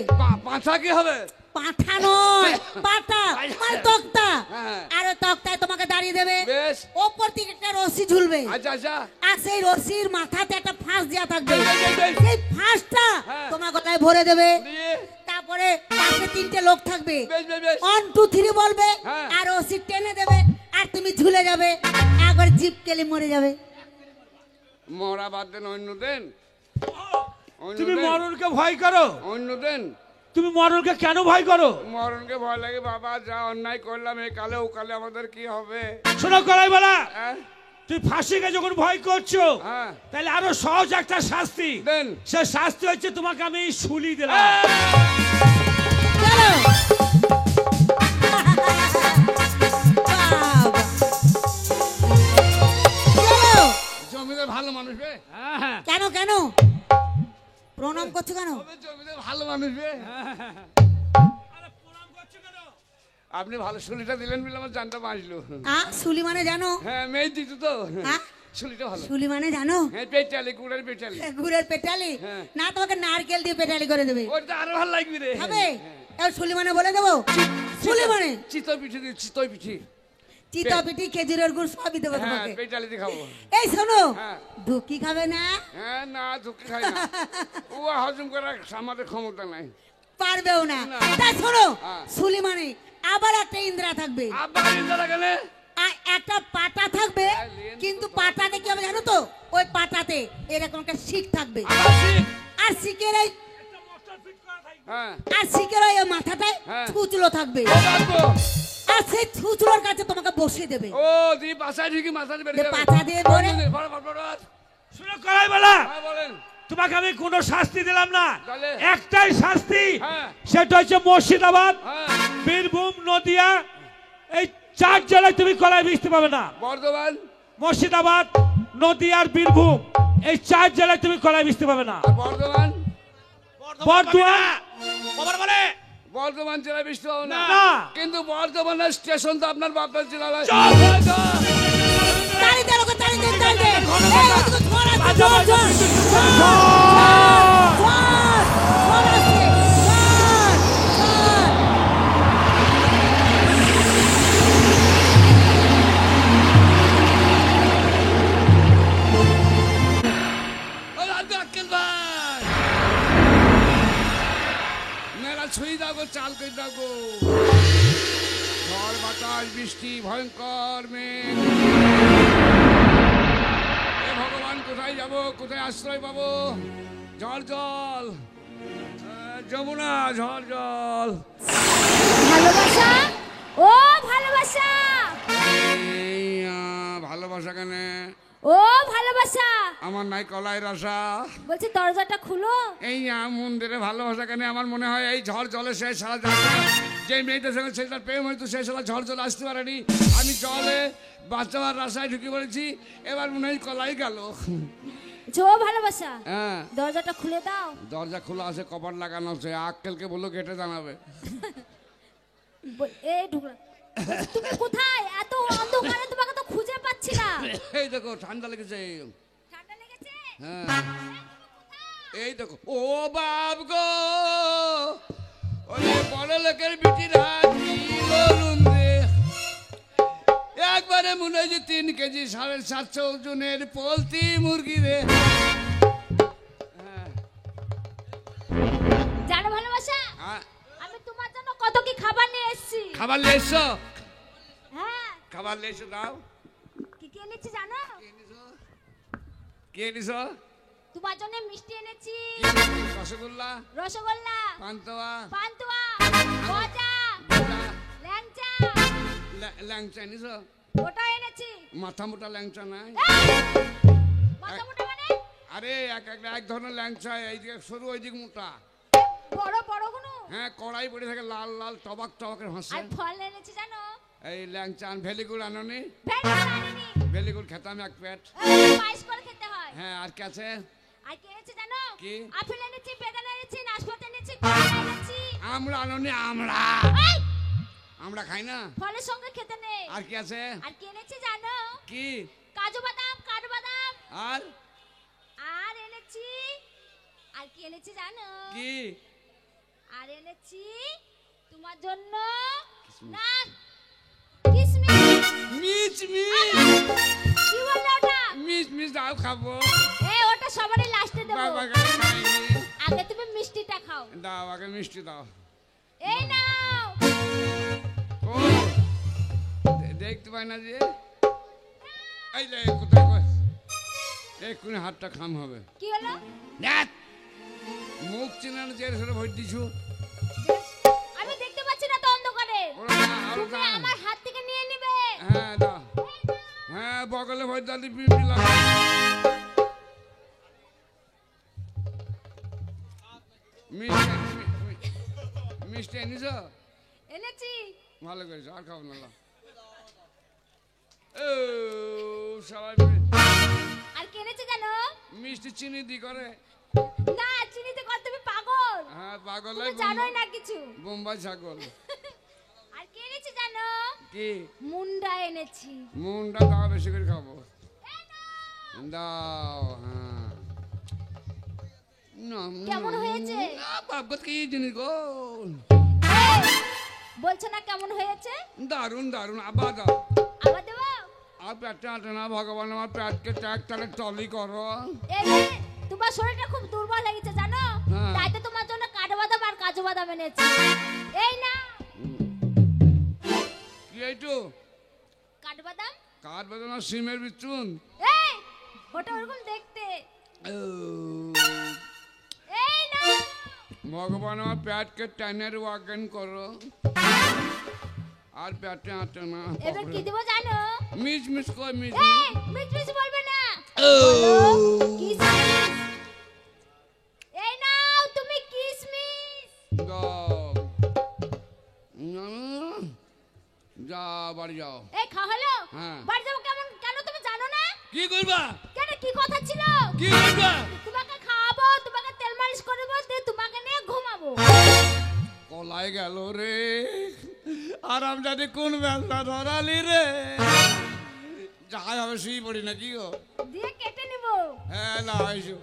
পাঁচা কি হবে? পাঠা নয়, পাটা মানে তক্তা। হ্যাঁ। আর ওই তক্তায় তোমাকে দাঁড়িয়ে দেবে, বেশ। ওপর থেকে একটা রশি ঝুলবে, আচ্ছা আচ্ছা, আর সেই রশির মাথাতে একটা ফাঁস দেওয়া থাকবে। বেশ, বেশ, বেশ। সেই ফাঁসটা হ্যাঁ। তোমার গলায় ভরে দেবে। দিয়ে তারপরে পাশে 3টে লোক থাকবে, বেশ বেশ বেশ। 1 2 3 বলবে, হ্যাঁ। আর রশি টেনে দেবে, আর তুমি ঝুলে যাবে, একবার জিপ কেলে মরে যাবে। মরা বাদ দেন, অন্য দেন, অন্য তুমি দেন, মরণকে ভয় করো? অন্য দেন। তুমি মরণকে কেন ভয় করো? মরণকে ভয় লাগে বাবা, যা অন্যায় করলাম এই কালে ও কালে আমাদের কি হবে? শোনো কলাইওয়ালা, হ্যাঁ, তুই ফাঁসিকে যখন ভয় করছো হ্যাঁ। তাহলে আরো সহজ একটা শাস্তি দেন। সে শাস্তি হচ্ছে তোমাকে আমি শুলি দিলাম। চলো চলো। জমিদার ভালো মানুষ বে, কেন কেন প্রণাম করছো কেন? জমিদার ভালো মানুষ বে। আপনি ভালো শুলিটা দিলেন বলে আমার জানটা বাঁচলো। শুলি মানে জানো? হ্যাঁ, মেয়ে দিত তো, আ? শুলিটা ভালো। শুলি মানে জানো? হ্যাঁ, পেটালি, গুড়ের পেটালি। গুড়ের পেটালি? হ্যাঁ। না, তোমাকে নারকেল দিয়ে পেটালি করে দেবে। ওটা আরো ভালো লাগবে রে। হবে? এবার শুলি মানে বলে দেবো। শুলি মানে চিতই পিঠি দিই, চিতই পিঠি। চিতা পিঠি খেজুরের গুড় সবই দেবো হ্যাঁ, তোমাকে। পেটালি দিয়ে খাবো। এই শোনো, হ্যাঁ। ধুকি খাবে না? হ্যাঁ, না ধুকে খাই না, ও হজম করার আমাদের ক্ষমতা নাই। পারবেও না। না। তাই শোনো, হ্যাঁ। শুলি মানে আবার একটা ইন্দ্রা থাকবে, আবার ইন্দারা গেলে আর একটা পাটা থাকবে, কিন্তু পাটাতে কি হবে জানো তো? ওই পাটাতে এরকম একটা শিক থাকবে, আবার শিখ। আর শিকের এই হ্যাঁ, আর শিকের ওই মাথাটায় হ্যাঁ। ছুচলো থাকবে, ও রাখবো। আর সেই ছুচলোর কাছে তোমাকে বসিয়ে দেবে। ও দি পাশায় ঠিকই মাথায় বেরিয়ে যে যাবে। পাছা দিয়ে ধরে। বড়, বড়, বড়, বড়। শোনো কলাইওয়ালা, হ্যাঁ, বলেন। তোমাকে আমি কোনো শাস্তি দিলাম না, তাহলে? একটাই শাস্তি, হ্যাঁ। সেটা হচ্ছে মুর্শিদাবাদ, হ্যাঁ, বীরভূম, নদিয়া, এই 4 জেলায় তুমি কলাই বেচতে পাবে না। বর্ধমান মুর্শিদাবাদ, নদিয়া আর বীরভূম, এই 4 জেলায় তুমি কলাই বেচতে পাবে না। আর বর্ধমান, বর্ধমান বর্ধমান জেলা বৃষ্টি হবে না। না। কিন্তু বর্ধমানের স্টেশন তো আপনার বাপের জেলা নয়। তাড়ি দে লোকে, তাড়ি দে, তাড়ি দে। এই ওদিকে ঝড় আসছে, ঝড়, ঝড়, ঝড়, ঝড়, ঝড় আসছে, ঝড়, ঝড়। ও রাজু আক্কেল ভাই, মেলা ছুঁই দাগো, চাল কই দাগো। ঝড় বাতাস বৃষ্টি ভয়ঙ্কর মেঘ। এ ভগবান, কোথায় যাব, কোথায় আশ্রয় পাবো? জল জল, যমুনা ঝড় জল। ভালোবাসা ও ভালোবাসা এই ভালোবাসা কেন? ও ভালোবাসা আমার নাই কলাই রসা। বলছি দরজাটা খুলো। এই মন্দিরে ভালোবাসা কেন? আমার মনে হয় এই ঝড় জলে শেষ সারা যাচ্ছে। যে মেয়েটার সঙ্গে সেটার প্রেম হয়তো সেই সারা ঝড় জলে আসতে পারেনি। আমি জলে বাচ্চাবার রাস্তায় ঢুকে পড়েছি, এবার মনে হয় কলাই গেল। ও ভালোবাসা হ্যাঁ, দরজাটা খুলে দাও। দরজা খোলা আছে, কপাট লাগানো আছে। আক্কেলকে বললো গেটে জানাবে। এই ঢুকলো। তুমি কোথায়? এত অন্ধকারে তোমাকে তো খুঁজে পাচ্ছি না। এই দেখো ঠান্ডা লেগেছে। ঠান্ডা লেগেছে? হ্যাঁ, এই দেখো। ও বাপ গো, ওই বড় লোকের বিটির হাত নিলুম রে। একবারে মনে হয় যে 3 কেজি 750 ওজনের পোলট্রি মুরগি রে। জানো ভালোবাসা, আমি তোমার জন্য কত কি খাবার নিয়ে এসেছি। খাবার নিয়ে এসছো? হ্যাঁ, খাবার নিয়ে এসো, দাও। কি কি এনেছি জানো? কি এনেছো? তোমার জন্য মিষ্টি এনেছি। রসগোল্লা, রসগোল্লা, পান্তুয়া, পান্তুয়া, গজা, ল্যাংচা। ল্যাংচা এনেছো? ওটা এনেছি। মাথা মোটা ল্যাংচা নাই? মাথা মোটা মানে? আরে এক ধরনের ল্যাংচা, এইদিকে সরু ওইদিকে মোটা। বড় বড় গুলো। হ্যাঁ, কড়াই পড়ে থাকে লাল লাল টবাক টবাকের ভাসে। আর ফল এনেছি জানো? এই ল্যাংচা ভেলিগুড় আনোনি? ভেন্ডি আনিনি। ভেলিগুড় খেতাম 1 প্লেট। পায়েস করে খেতে হয়। হ্যাঁ, আর কি আছে? আর কি এনেছি জানো? কি? আপেল এনেছি, বেদানা এনেছি, নাশপাতি এনেছি, কলা এনেছি। আমরা আনোনি? আমরা এই, আমরা খাই না। ফলের সঙ্গে খেতে নেই। আর কি আছে? আর কি এনেছি জানো? কি? কাজু বাদাম, কাঠবাদাম। আর আর এনেছি, আর কি এনেছি জানো? কি? আর এনেছি তোমার জন্য না কিসমিস। মিচ মিচ কি বললে ওটা? মিচ মিচ দাও, খাবো। ওটা সবারই লাস্টে দেবো। বাবা কাছে খাইনি। আগে তুমি মিষ্টিটা খাও। দাও, আগে মিষ্টি দাও। এই নাও। ও দেখতে পাই না যে। এই যে কোথায় কই? এক্ষুনি হাতটা খাম হবে। কি হলো? দেখ, মুখ চিনানো যে সরে ভোট দিছু। আমি দেখতে পাচ্ছি না তো অন্ধকারে। ওরা না, আরো তুমি দাও। আমার হাত থেকে নিয়ে নিবে। হ্যাঁ, দাও। হ্যাঁ, বগলে ভোট দাদি পিপি লাগা। মিষ্টি এনেছ? এনেছি। ভালো করেছ, আর খাবো না। ও সবাই আর কি এনেছি জানো? মিষ্টি চিনি দি করে। না, চিনিতে কর, তুমি পাগল। হ্যাঁ, পাগল। তুমি জানোই না কিছু। বোম্বাই ছাগল। আর কি এনেছি জানো? কি? মুন্ডা এনেছি। মুন্ডা দাও, বেশি করে খাবো। দাও। হ্যাঁ, কেমন হয়েছে? বাপ কি জিনিস গো? বলছো না কেমন হয়েছে? দারুন দারুন। আবার দাও। আবার দেবো? আর পেটটা আটে না, ভগবান আমার পেটকে ট্যাগ তাহলে টলি করো। এই যে, তোমার শরীরটা খুব দুর্বল লেগেছে জানো? হ্যাঁ। তাই তো তোমার জন্য কাঠবাদাম আর কাজু বাদাম এনেছি। এই না কি এইটু? কাঠবাদাম। কাঠ বেদনা সিমের বিচুন। এই, ওটা ওরকম দেখতে। এই না ভগবান আমার পেটকে টেনের ওয়াগন করো। আর পেটে আটে না। এবার কি দেবো জানো? মিচ মিচ কই মিচ এই, মিছ মিছ বলবে না। বলো, কিসমিস। এই নাও তুমি কিসমিস। দাও। যা, বাড়ি যাও। এই খাও হলো? হ্যাঁ। বাড়ি যাবো কেমন? কেন তুমি জানো না? কি করবা? কেন, কি কথা ছিল? কি করবা? তোমাকে খাওয়াবো, তোমাকে তেল মালিশ করবো, দিয়ে তোমাকে নিয়ে ঘুমাবো। কলাই গেল রে। আরাম জানি কোন ব্যবসা ধরালি রে। যাই হবে শুই পড়ি নাকি গো? দিয়ে কেটে নিব। হ্যাঁ, না এসো।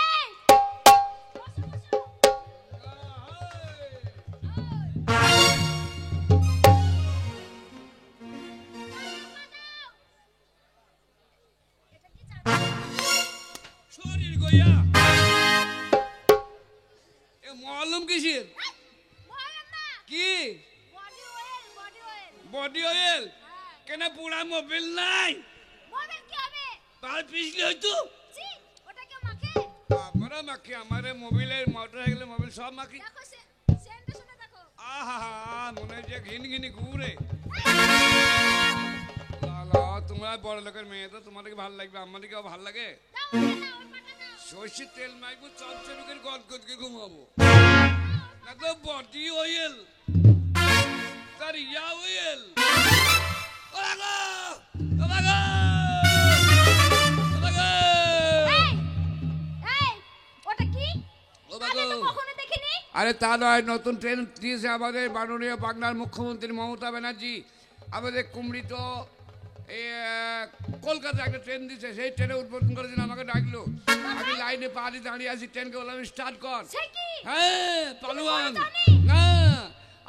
এই, শরীর গইয়া এ মালুম কিসের? বলেন না। কি? Body oil, body oil. Body oil? কেন পুরা মোবিল নাই? মোবিল কি হবে? তার পিছলে হয়তো। ছি, ওটা কেউ মাখে? আমরা মাখি আমারে মোবিলের মোটরসাইকেলের মোবিল সব মাখি দেখো সেন্টটা শুনে দেখো। আহা মনে হয় যে ঘিন ঘিনি ঘুরে লালা তোমরা বড় লোকের মেয়ে তো তোমাদেরকে ভালো লাগবে আমাদেরকেও ভালো লাগে দাও ওটা না ওর পাটা না। সর্ষের তেল মাখবো চপচড়ুকের গদগদকে ঘুমাবো না তো বডি অয়েল তার ইয়া অয়েল এই এই ওটা কি? আগে তো কখনো দেখিনি। আরে তা নয় নতুন ট্রেন দিয়েছে আমাদের মাননীয় বাংলার মুখ্যমন্ত্রী মমতা ব্যানার্জি আমাদের কুমড়ি তো কলকাতায় একটা ট্রেন দিচ্ছে সেই ট্রেনে উদ্বোধন করার জন্য আমাকে ডাকলো আমি লাইনে পা দিয়ে দাঁড়িয়ে আছি ট্রেনকে বললাম স্টার্ট কর সে কি? হ্যাঁ পালোয়ান জানি। না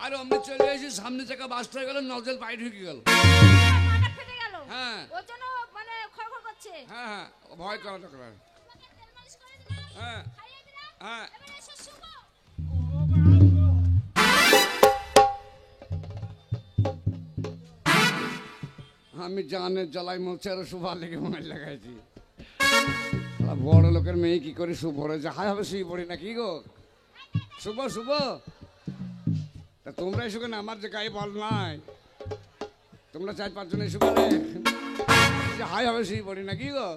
আর অমনি চলে এসে সামনে থেকে বাস্ট হয়ে গেল নজল পায়ে ঢুকে গেল পাটা ফেটে গেল। হ্যাঁ। ওর জন্য মানে খড়খড় করছে। হ্যাঁ হ্যাঁ ভয় করা দরকার তোমাকে তেল মালিশ করে দিলাম। হ্যাঁ খাইয়ে দিলাম। হ্যাঁ এবার এসো শুকো। আমি জানের জ্বালাই মরছে আর সুভার লেগে মনে লাগাইছি বড় লোকের মেয়ে কি করে শুভ পড়ে যাহাই হবে শুয়ে পড়ি না কি গো শুভ শুভ তা তোমরা এসো কেন আমার যে গায়ে বল নাই তোমরা 4-5 জন এসো কেন যাহাই হবে শুয়ে পড়ি না কি গো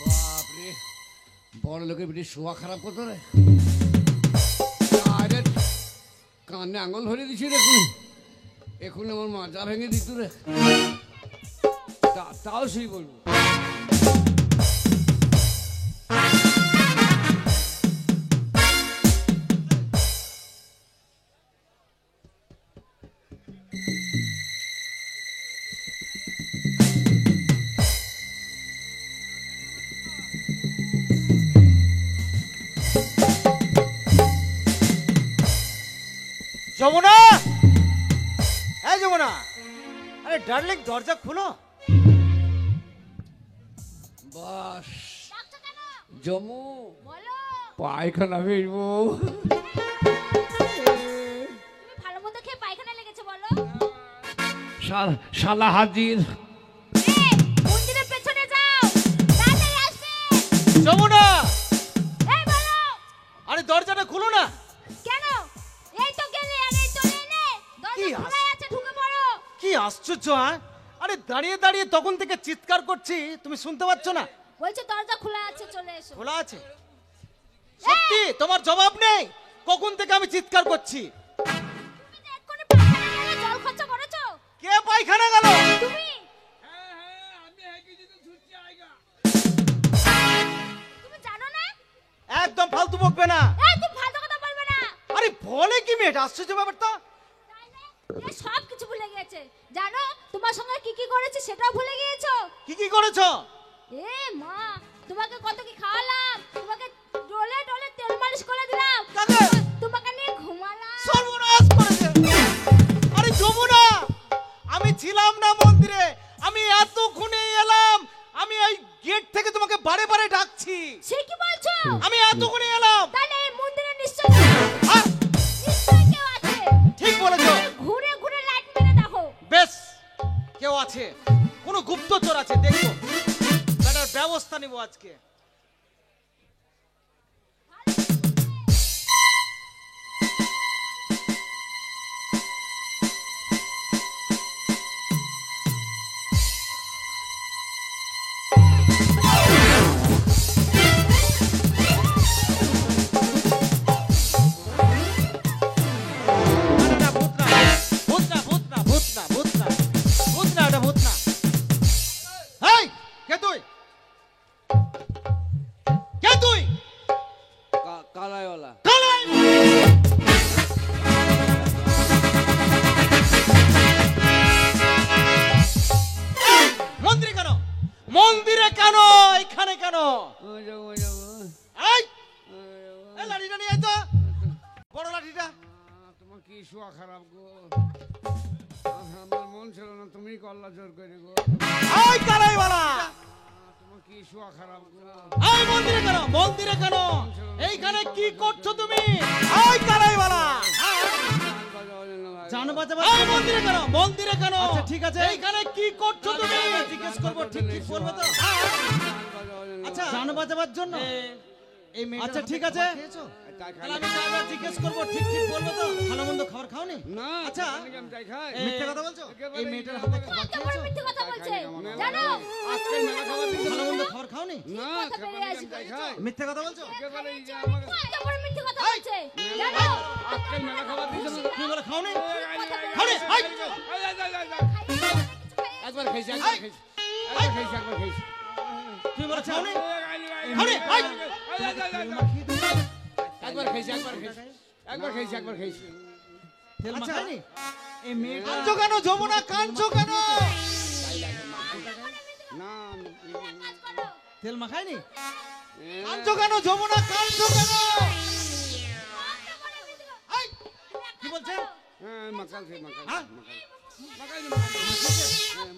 বাপরে বড় লোকের বেটি শোয়া খারাপ কত রে আরে কানে আঙুল ধরে দিছি দেখুন এখন আমার মাজা ভেঙে দিত রে তাও সেই বলবো যমুনা, এই যমুনা, আরে ডার্লিং দরজা খুলো। বাস ডাকছো কেন? জমু বলো। পায়খানা ফিরবো তুমি ভালো মতো খেয়ে পায়খানা লেগেছে বলো। শালা হাজির এই, মন্দিরের পেছনে যাও। তাড়াতাড়ি আসবে। যমুনা, এই বলো। আরে দরজাটা খুলো না। কেন? এই তো গেলে আর এই তো এলে। কি দরজা খোলাই আছে, ঢুকে পড়ো। কি আশ্চর্য, হ্যাঁ? আরে দাঁড়িয়ে দাঁড়িয়ে তখন থেকে চিৎকার করছি, তুমি শুনতে পাচ্ছ না? বলছে দরজা খোলা আছে, চলে এসো। খোলা আছে? সত্যি তোমার জবাব নেই? কখন থেকে আমি চিৎকার করছি? তুমি যে এক্ষুনি পায়খানা গেলে জল খরচা করেছো? কে পায়খানা গেল? তুমি তুমি জানো না? একদম ফালতু বকবে না। এই তুমি ফালতু কথা বলবে না। আরে বলে কি মেয়েটা, আশ্চর্য ব্যাপার তো। তাইলে এ সব কিছু ভুলে গেছে। জানো তোমার সঙ্গে কি কি করেছে সেটাও ভুলে গিয়েছো? কি কি করেছো? এ মা, তোমাকে কত কি খাওয়ালাম, তোমাকে ডলে ডলে তেল মালিশ করে দিলাম, কাকে? তোমাকে নিয়ে ঘুমালাম। সর্বনাশ করেছে। আরে যমুনা, আমি ছিলাম না মন্দিরে, আমি এতক্ষণে এলাম। আমি এই গেট থেকে তোমাকে বারে বারে ডাকছি। সে কি বলছো? আমি এতক্ষণে এলাম। তাহলে এই মন্দিরে নিশ্চয়ই হ্যাঁ, নিশ্চয়ই কেউ আছে। ঠিক বলেছো। ঘুরে ঘুরে লাইট মেরে দেখো। বেশ, কেউ আছে, কোনো গুপ্তচর আছে, দেখো তার ব্যবস্থা নিব আজকে। কালাইওয়ালা মন্দিরে কেন? মন্দিরে কেন? এখানে কেন? এই, এই লাঠিটা নিয়ে আয় তো, বড় লাঠিটা। তোমার কি শোয়া খারাপ গো আমার মন ছিল না তুমি করলা জোর করে গো এই কালাইওয়ালা, তোমার কি শোয়া খারাপ এই মন্দিরে কেন মন্দিরে কেন এইখানে কি করছো তুমি এই কালাইওয়ালা জান বাজাবা এই মন্দিরে কেন আচ্ছা ঠিক আছে এইখানে কি করছো তুমি জিজ্ঞেস করব ঠিক ঠিক বলবো তো আচ্ছা জান বাজাবার জন্য এই মেয়ে আচ্ছা ঠিক আছে তাহলে আমি যাবার জিজ্ঞেস করব ঠিক ঠিক বলবো তো ভালো মন্দ খাবার খাওনি না আচ্ছা আমি তাই খাই মিথ্যে কথা বলছো এই মেয়েটার হাতে খাবার কত বড় মিথ্যে কথা বলছে জানো আজকে মেলা খাবার দিয়েছে ভালো মন্দ খাবার খাওনি না কথা বেরিয়ে আমি তাই খাই মিথ্যে কথা বলছো একেবারে এই যে আমাকে কত বড় মিথ্যে কথা বলছে জানো আজকে মেলা খাবার দিয়েছে তুমি বলে খাওনি খালি হাই! একবার খাইছি একবার খাইছি তুমি বলে খাওনি একবার খাইছি তেল মাখানি এই মেয়ে কাঁদছো কেন যমুনা কাঁদছো কেন না তেল মাখাইনি কাঁদছো কেন যমুনা কাঁদছো কেন এই, কি বলছেন হ্যাঁ মাকাল হ্যাঁ?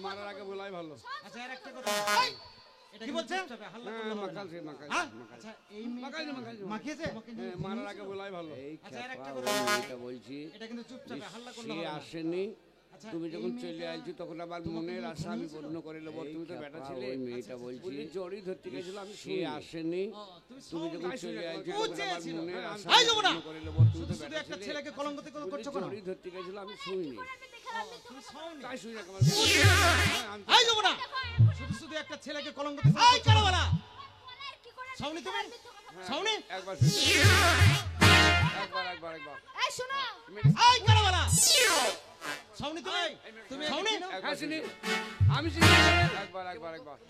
মারার আগে বলাই ভালো আচ্ছা আর একটা কথা এটা কি বলছেন হ্যাঁ মাকাল হ্যাঁ? আচ্ছা এই মেয়ে মাখিয়েছে মারার আগে বলাই ভালো আচ্ছা আর একটা কথা বলছি এটা কিন্তু চুপচাপ হাল্লা করলে সে হবে না। আসেনি আচ্ছা, তুমি এই যখন মেয়েটা চলে আসছো তখন আমার মনের আশা আমি পূর্ণ করে নেবো তুমি তো বেটা ছিলে ওই মেয়েটা বলছি জড়ি ধরতে গেছিল আমি সে আসেনি ও, তুমি তুমি সব যখন চলে আসছো ও তখন আমার চেয়েছিল। মনের আশা এই আমি যমুনা! পূর্ণ করে নেবো তুমি তো শুধু বেটা একটা ছিলে ছেলেকে কলঙ্কিত করছো কেন জড়ি ধরতে গেছিল আমি শুইনি তুমি শুওনি। তাই শুই না কেমন এই যমুনা শুধু একটা ছেলেকে কলঙ্কিত এই কালাওয়ালা শুওনি তুমি শুওনি একবার শুই একবার এই শোনো এই কালাওয়ালা শুওনি তুমি শুওনি হ্যাঁ চিনি আমি চিনি একবার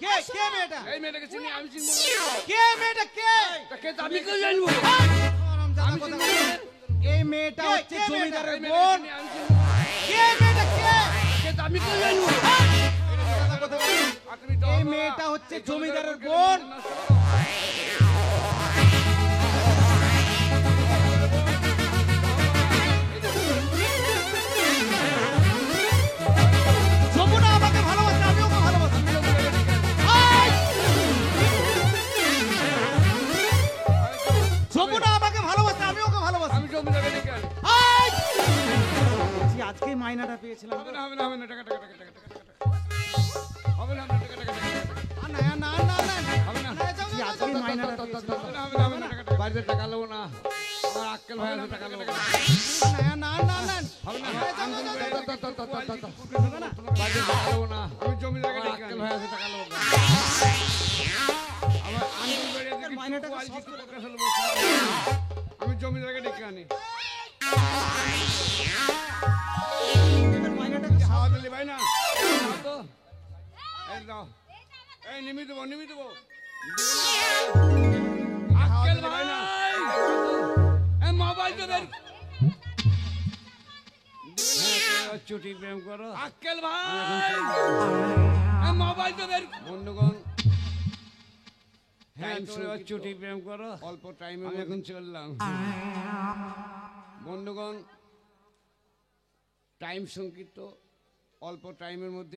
কে কে মেয়েটা এই মেয়েটাকে চিনি আমি চিনবো কে মেয়েটা কে তাকে তো আমি কেউ জানবো আমি চিনবো এই মেয়েটা হচ্ছে জমিদারের এই বোন মেয়েটাকে চিনি, আমি চিনবো কে মেয়েটা কে তাকে তো আমি কেউ জানবো আর তুমি তো এই বাবা, মেয়েটা হচ্ছে এই জমিদারের বোনকে বোন। নষ্ট করো। যমুনা আমাকে ভালোবাসে আমি ওকে ভালোবাসি এই! যমুনা আমাকে ভালোবাসে আমি ওকে ভালোবাসি আমি জমিদারকে ডেকে আনি। এই! বলছি, আজকেই মাইনাটা পেয়েছিলাম হবে না টাকা টাকা হবে না টাকা টাকা না হবে না বলছি, আজকেই মাইনাটা পেয়েছিলাম হবে না টাকা বাড়িতে টাকা নেবো না আমার আক্কেল ভাই আছে টাকা নেবো না হবে না বাড়িতে টাকা নেবো না আমি জমিদারকে ডেকে আনি ভাই আছে টাকা নেবো না আমার আঙ্গুল বেরিয়ে দেখি মাইনেটাকে কোয়ালিটি সব করে করে ফেলবো আমি জমিদারকে ডেকে আনি মাইনাটাকে হাওয়া দিলি ভাই না দাও তো এই দাও এই নিমি দেবো আক্কেল ভাই না এই মোবাইল তো বের চুটি প্রেম করো আক্কেল ভাই এই মোবাইল তো বের বন্ধুগণ হ্যাঁ চুটি প্রেম করো অল্প টাইমে আমি এখন চললাম বন্ধুগণ টাইম সংক্ষিপ্ত অল্প টাইমের মধ্যে